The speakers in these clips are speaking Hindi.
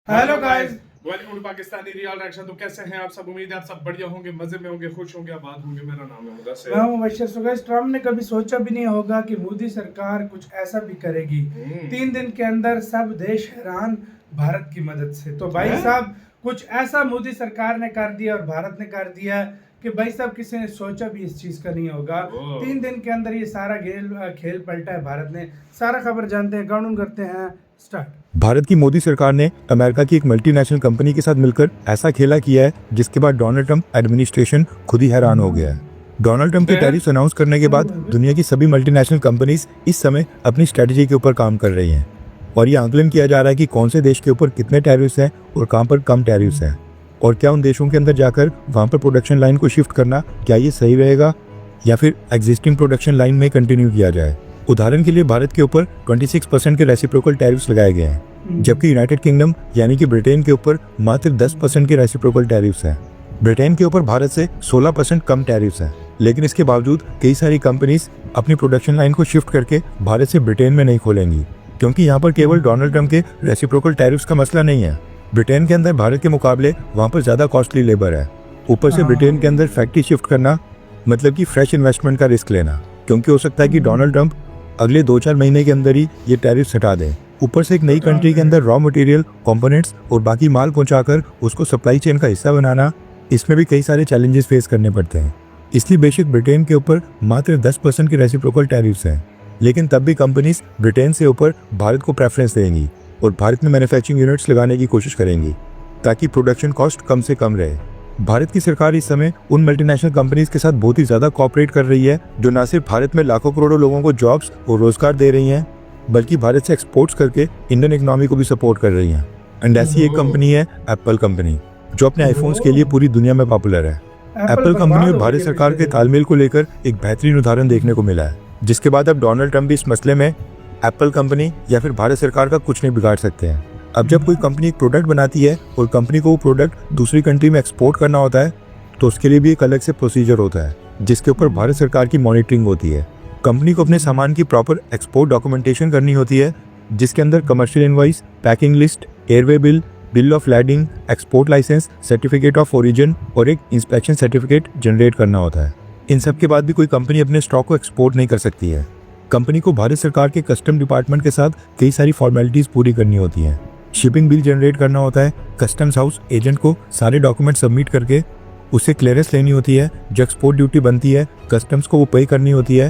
Hello guys, welcome to Pakistani real reaction. तो कैसे हैं आप सब? उम्मीद है आप सब बढ़िया होंगे, मजे में होंगे, खुश होंगे, आबाद होंगे। मेरा नाम है मुदस्सिर। मैं हूं मुबश्शिर। सो गाइस, ट्रम्प ने कभी सोचा भी नहीं होगा कि मोदी सरकार कुछ ऐसा भी करेगी। 3 दिन के अंदर सब देश हैरान भारत की मदद से। तो भाई साहब, कुछ ऐसा मोदी सरकार ने कर दिया और भारत ने कर दिया कि भाई साहब किसी ने सोचा भी इस चीज का नहीं होगा। 3 दिन के अंदर ये सारा खेल पलटा है भारत ने। सारा खबर जानते हैं, काउंट करते हैं, स्टार्ट। भारत की मोदी सरकार ने अमेरिका की एक मल्टीनेशनल कंपनी के साथ मिलकर ऐसा खेला किया है जिसके बाद डोनाल्ड ट्रंप एडमिनिस्ट्रेशन खुद ही हैरान हो गया है। डोनाल्ड ट्रंप के टैरिफ अनाउंस करने के बाद दुनिया की सभी मल्टीनेशनल कंपनीज इस समय अपनी स्ट्रेटजी के ऊपर काम कर रही हैं और ये आंकलन किया जा रहा है कि कौन से देश के ऊपर कितने टैरिफ्स हैं और कहां पर कम टैरिफ्स हैं और क्या उन देशों के अंदर जाकर वहां पर प्रोडक्शन लाइन को शिफ्ट करना क्या ये सही रहेगा या फिर एग्जिस्टिंग प्रोडक्शन लाइन में कंटिन्यू किया जाए। उदाहरण के लिए भारत के ऊपर 26% के रेसिप्रोकल टैरिफ्स लगाए गए हैं, जबकि यूनाइटेड किंगडम यानी कि ब्रिटेन के ऊपर मात्र 10% के रेसिप्रोकल टैरिफ्स हैं। ब्रिटेन के ऊपर भारत से 16% कम टैरिफ्स हैं, लेकिन इसके बावजूद कई सारी कंपनीज अपनी प्रोडक्शन लाइन को शिफ्ट करके भारत से ब्रिटेन में नहीं खोलेंगी, क्योंकि यहाँ पर केवल डोनाल्ड ट्रंप के रेसिप्रोकल टैरिफ्स का मसला नहीं है। ब्रिटेन के अंदर भारत के मुकाबले वहाँ पर ज्यादा कॉस्टली लेबर है। ऊपर से ब्रिटेन के अंदर फैक्ट्री शिफ्ट करना मतलब कि फ्रेश इन्वेस्टमेंट का रिस्क लेना, क्योंकि हो सकता है कि डोनाल्ड ट्रंप अगले 2-4 महीने के अंदर ही ये टैरिफ हटा दें। ऊपर से एक नई कंट्री के अंदर रॉ मटेरियल, कंपोनेंट्स और बाकी माल पहुंचाकर उसको सप्लाई चेन का हिस्सा बनाना, इसमें भी कई सारे चैलेंजेस फेस करने पड़ते हैं। इसलिए बेशक ब्रिटेन के ऊपर मात्र 10% के रेसिप्रोकल टैरिफ्स हैं, लेकिन तब भी कंपनीज ब्रिटेन से ऊपर भारत को प्रेफरेंस देंगी और भारत में मैन्युफैक्चरिंग यूनिट्स लगाने की कोशिश करेंगी ताकि प्रोडक्शन कॉस्ट कम से कम रहे। भारत की सरकार इस समय उन मल्टीनेशनल कंपनीज के साथ बहुत ही ज्यादा कोऑपरेट कर रही है जो न सिर्फ भारत में लाखों करोड़ों लोगों को जॉब्स और रोजगार दे रही हैं, बल्कि भारत से एक्सपोर्ट्स करके इंडियन इकोनॉमी को भी सपोर्ट कर रही हैं। एंड ऐसी एक कंपनी है एप्पल कंपनी, जो अपने आईफोन्स के लिए पूरी दुनिया में पॉपुलर है। एप्पल कंपनी और भारत सरकार के तालमेल को लेकर एक बेहतरीन उदाहरण देखने को मिला है, जिसके बाद अब डोनाल्ड ट्रंप भी इस मसले में एप्पल कंपनी या फिर भारत सरकार का कुछ नहीं बिगाड़ सकते हैं। अब जब कोई कंपनी एक प्रोडक्ट बनाती है और कंपनी को वो प्रोडक्ट दूसरी कंट्री में एक्सपोर्ट करना होता है, तो उसके लिए भी एक अलग से प्रोसीजर होता है जिसके ऊपर भारत सरकार की मॉनिटरिंग होती है। कंपनी को अपने सामान की प्रॉपर एक्सपोर्ट डॉक्यूमेंटेशन करनी होती है, जिसके अंदर commercial invoice, packing list, airway bill, bill of lading, export licence, certificate of origin और एक इंस्पेक्शन सर्टिफिकेट जनरेट करना होता है। इन सब के बाद भी कोई कंपनी अपने स्टॉक को एक्सपोर्ट नहीं कर सकती है। कंपनी को भारत सरकार के कस्टम डिपार्टमेंट के साथ कई सारी फॉर्मेलिटीज पूरी करनी होती हैं। शिपिंग बिल जनरेट करना होता है, कस्टम्स हाउस एजेंट को सारे डॉक्यूमेंट सबमिट करके उससे क्लियरेंस लेनी होती है, जो एक्सपोर्ट ड्यूटी बनती है कस्टम्स को वो पे करनी होती है।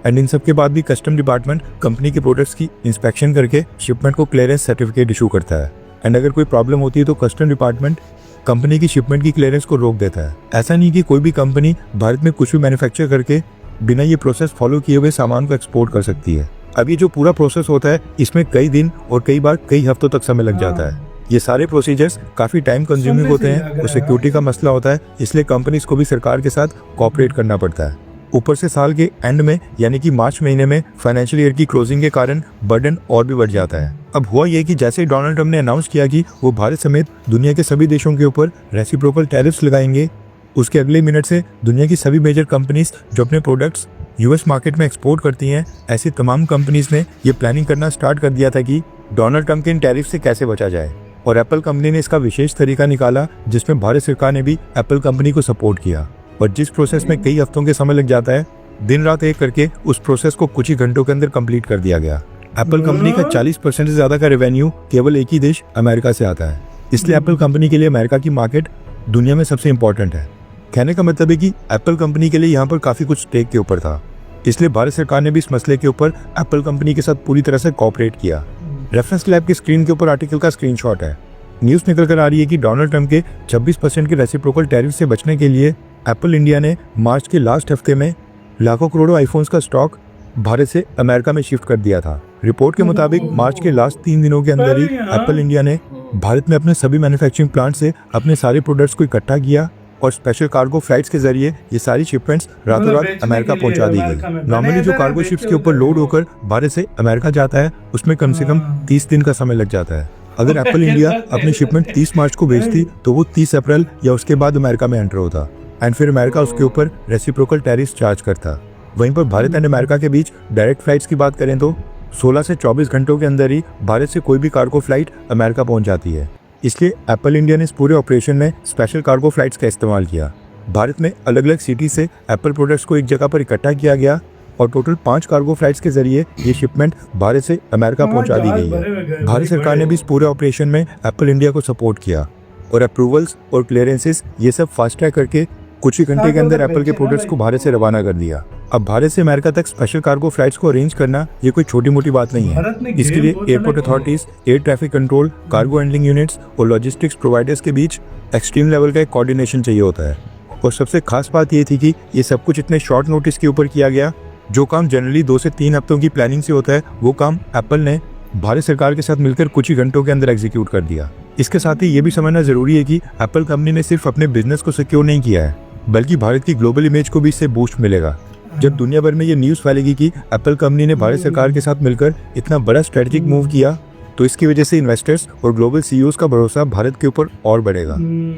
एंड इन सब के बाद भी कस्टम डिपार्टमेंट कंपनी के प्रोडक्ट्स की इंस्पेक्शन करके शिपमेंट को क्लियरेंस सर्टिफिकेट इशू करता है। एंड अगर कोई प्रॉब्लम होती है तो कस्टम डिपार्टमेंट कंपनी की शिपमेंट की क्लियरेंस को रोक देता है। ऐसा नहीं कि कोई भी कंपनी भारत में कुछ भी मैन्युफैक्चर करके बिना ये प्रोसेस फॉलो किए हुए सामान को एक्सपोर्ट कर सकती है। अब ये जो पूरा प्रोसेस होता है, इसमें कई दिन और कई बार कई हफ्तों तक समय लग जाता है। ये सारे प्रोसीजर्स काफी टाइम कंज्यूमिंग होते हैं और सिक्योरिटी का मसला होता है, इसलिए कंपनीज को भी सरकार के साथ कोऑपरेट करना पड़ता है। ऊपर से साल के एंड में यानी कि मार्च महीने में फाइनेंशियल ईयर की क्लोजिंग के कारण बर्डन और भी बढ़ जाता है। अब हुआ ये कि जैसे ही डोनाल्ड ट्रंप ने अनाउंस किया कि वो भारत समेत दुनिया के सभी देशों के ऊपर रेसिप्रोकल टैरिफ्स लगाएंगे, उसके अगले मिनट से दुनिया की सभी मेजर कंपनीज जो अपने प्रोडक्ट्स यूएस मार्केट में एक्सपोर्ट करती हैं, ऐसी तमाम कंपनीज ने ये प्लानिंग करना स्टार्ट कर दिया था कि डोनाल्ड ट्रंप के इन टैरिफ से कैसे बचा जाए। और एप्पल कंपनी ने इसका विशेष तरीका निकाला, जिसमें भारत सरकार ने भी एप्पल कंपनी को सपोर्ट किया। और जिस प्रोसेस में कई हफ्तों के समय लग जाता है, दिन रात एक करके उस प्रोसेस को कुछ ही घंटों के अंदर कंप्लीट कर दिया गया। एप्पल कंपनी का 40% से ज्यादा का रेवेन्यू केवल एक ही देश अमेरिका से आता है, इसलिए एप्पल कंपनी के लिए अमेरिका की मार्केट दुनिया में सबसे इंपॉर्टेंट है। कहने का मतलब है कि एप्पल कंपनी के लिए यहाँ पर काफी कुछ स्टेक के ऊपर था, इसलिए भारत सरकार ने भी इस मसले के ऊपर एप्पल कंपनी के साथ पूरी तरह से कोऑपरेट किया। रेफरेंस लैब की स्क्रीन के ऊपर आर्टिकल का स्क्रीनशॉट है। न्यूज़ निकल कर आ रही है कि डोनाल्ड ट्रंप के 26% के रेसिप्रोकल टैरिफ से बचने के लिए एप्पल इंडिया ने मार्च के लास्ट हफ्ते में लाखों करोड़ों आईफोन्स का स्टॉक भारत से अमेरिका में शिफ्ट कर दिया था। रिपोर्ट के मुताबिक मार्च के लास्ट 3 दिनों के अंदर ही एप्पल इंडिया ने भारत में अपने सभी मैन्युफैक्चरिंग प्लांट से अपने सारे प्रोडक्ट्स को इकट्ठा किया और स्पेशल कार्गो फ्लाइट्स के जरिए ये सारी शिपमेंट्स रातों रात अमेरिका पहुंचा दी गई। नॉर्मली जो कार्गो शिप्स के ऊपर लोड होकर भारत से अमेरिका जाता है, उसमें कम से कम 30 दिन का समय लग जाता है। अगर एप्पल इंडिया अपनी शिपमेंट 30 मार्च को भेजती तो वो 30 अप्रैल या उसके बाद अमेरिका में एंटर होता एंड फिर अमेरिका उसके ऊपर रेसिप्रोकल टैरिफ चार्ज करता। वहीं पर भारत एंड अमेरिका के बीच डायरेक्ट फ्लाइट्स की बात करें तो 16 से 24 घंटों के अंदर ही भारत से कोई भी कार्गो फ्लाइट अमेरिका पहुंच जाती है। इसलिए एप्पल इंडिया ने इस पूरे ऑपरेशन में स्पेशल कार्गो फ्लाइट्स का इस्तेमाल किया। भारत में अलग अलग सिटी से एप्पल प्रोडक्ट्स को एक जगह पर इकट्ठा किया गया और टोटल 5 कार्गो फ्लाइट्स के जरिए ये शिपमेंट भारत से अमेरिका पहुंचा दी गई है। भारत सरकार ने भी इस पूरे ऑपरेशन में एप्पल इंडिया को सपोर्ट किया और अप्रूवल्स और क्लियरेंसेस ये सब फास्ट ट्रैक करके कुछ ही घंटे के अंदर एप्पल के प्रोडक्ट्स को भारत से रवाना कर दिया। अब भारत से अमेरिका तक स्पेशल कार्गो फ्लाइट्स को अरेंज करना ये कोई छोटी मोटी बात नहीं है। इसके लिए airport authorities, air traffic control, cargo handling units और लॉजिस्टिक्स प्रोवाइडर्स के बीच एक्सट्रीम लेवल का एक कोऑर्डिनेशन चाहिए होता है। और सबसे खास बात ये थी कि ये सब कुछ इतने शॉर्ट नोटिस के ऊपर किया गया। जो काम जनरली 2 से 3 हफ्तों की प्लानिंग से होता है वो काम एप्पल ने भारत सरकार के साथ मिलकर कुछ ही घंटों के अंदर एग्जीक्यूट कर दिया। इसके साथ ही ये भी समझना जरूरी है कि एप्पल कंपनी ने सिर्फ अपने बिजनेस को सिक्योर नहीं किया है, बल्कि भारत की ग्लोबल इमेज को भी इससे बूस्ट मिलेगा। जब दुनिया भर में ये न्यूज़ फैलेगी कि एप्पल कंपनी ने भारत सरकार के साथ मिलकर इतना बड़ा स्ट्रेटेजिक मूव किया, तो इसकी वजह से इन्वेस्टर्स और ग्लोबल सीईओज का भरोसा भारत के ऊपर और बढ़ेगा।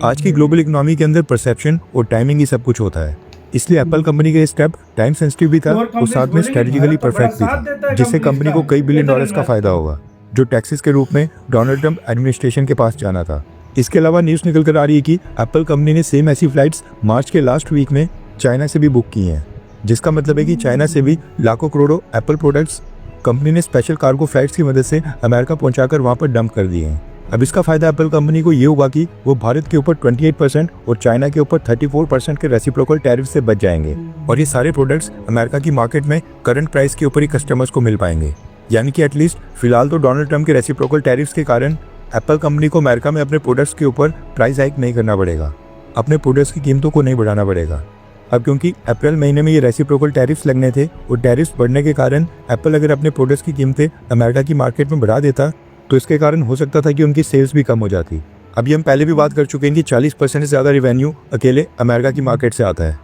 आज की ग्लोबल इकोनॉमी के अंदर परसेप्शन और टाइमिंग ही सब कुछ होता है। इसलिए एप्पल कंपनी का ये स्टेप टाइम सेंसिटिव भी था और साथ में स्ट्रेटेजिकली परफेक्ट भी था, जिससे कंपनी को कई बिलियन डॉलर्स का फायदा होगा, जो टैक्सेस के रूप में डोनाल्ड ट्रंप एडमिनिस्ट्रेशन के पास जाना था। इसके अलावा न्यूज़ निकल कर आ रही है कि एप्पल कंपनी ने सेम ऐसी फ्लाइट्स मार्च के लास्ट वीक में चाइना से भी बुक की हैं, जिसका मतलब है कि चाइना से भी लाखों करोड़ों एप्पल प्रोडक्ट्स कंपनी ने स्पेशल कार्गो फ्लाइट्स की मदद से अमेरिका पहुंचाकर वहां पर डंप कर दिए हैं। अब इसका फायदा एप्पल कंपनी को ये होगा कि वो भारत के ऊपर 28% और चाइना के ऊपर 34% के रेसिप्रोकल टैरिफ से बच जाएंगे और ये सारे प्रोडक्ट्स अमेरिका की मार्केट में करंट प्राइस के ऊपर ही कस्टमर्स को मिल पाएंगे। यानी कि एटलीस्ट फिलहाल तो डोनाल्ड ट्रंप के रेसिप्रोकल टैरिफ्स के कारण एप्पल कंपनी को अमेरिका में अपने प्रोडक्ट्स के ऊपर प्राइस हाइक नहीं करना पड़ेगा, अपने प्रोडक्ट्स की कीमतों को नहीं बढ़ाना पड़ेगा। अब क्योंकि अप्रैल महीने में ये रेसिप्रोकल टैरिफ्स लगने थे और टैरिफ्स बढ़ने के कारण एप्पल अगर अपने प्रोडक्ट्स की कीमतें अमेरिका की मार्केट में बढ़ा देता तो इसके कारण हो सकता था कि उनकी सेल्स भी कम हो जाती। अभी हम पहले भी बात कर चुके हैं कि 40% से ज़्यादा रेवेन्यू अकेले अमेरिका की मार्केट से आता है।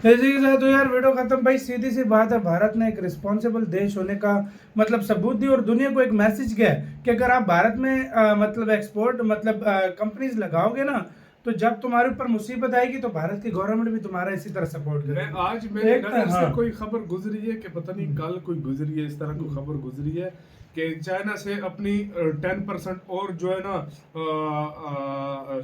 इसी के साथ तो यार वीडियो खत्म। भाई सीधी सी बात है, भारत ने एक रिस्पॉन्सिबल देश होने का मतलब सबूत दी और दुनिया को एक मैसेज गया कि अगर आप भारत में मतलब एक्सपोर्ट मतलब कंपनीज लगाओगे ना, तो जब तुम्हारे ऊपर मुसीबत आएगी तो भारत की गवर्नमेंट भी तुम्हारा इसी तरह सपोर्ट करेगी। आज मेरे नजर से कोई खबर गुजरी है कि पता नहीं कल कोई गुजरी है, इस तरह कोई खबर गुजरी है कि चाइना से अपनी 10% और जो है ना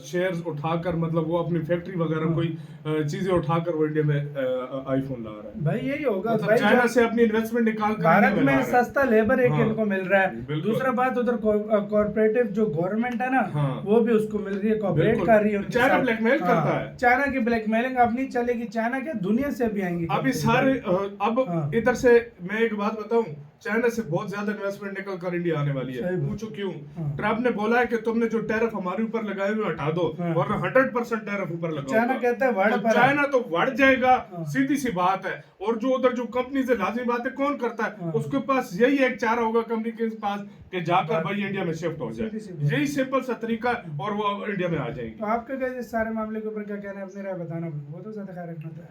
शेयर्स उठाकर मतलब वो अपनी फैक्ट्री वगैरह कोई चीजें उठाकर वो इंडिया में आईफोन ला रहा है। भाई यही होगा मतलब भाई, चाइना से अपनी इन्वेस्टमेंट निकाल कर भारत में सस्ता लेबर एक हाँ, इनको मिल रहा है। दूसरा बात उधर कॉर्पोरेटिव जो गवर्नमेंट है ना, हाँ, वो भी उसको मिल रही है, कॉपरेट कर रही है। चाइना ब्लैकमेल करता है। चाइना की ब्लैकमेलिंग अब नहीं चलेगी, चाइना के दुनिया से भी आएंगी अभी सारे अब इधर से मैं एक बात बताऊं, चाइना से बहुत ज्यादा इन्वेस्टमेंट निकल कर इंडिया आने वाली है। पूछो क्यों? ट्रंप ने बोला है कि तुमने जो टैरिफ हमारे ऊपर लगाए हुए हटा दो, वरना 100% टैरिफ ऊपर लगाओ। चाइना कहता है चाइना तो बढ़ जाएगा, सीधी सी बात है। और जो उधर जो कंपनी से लाजमी बात है कौन करता है, उसके पास यही एक चारा होगा कंपनी के पास कि जाकर भाई इंडिया में शिफ्ट हो जाए। यही सिंपल सा तरीका और वो इंडिया में आ जाएगी। तो आपका क्या इस सारे मामले के ऊपर क्या कहना है, अपनी राय बताना। बहुत ज्यादा ख्याल रखना था।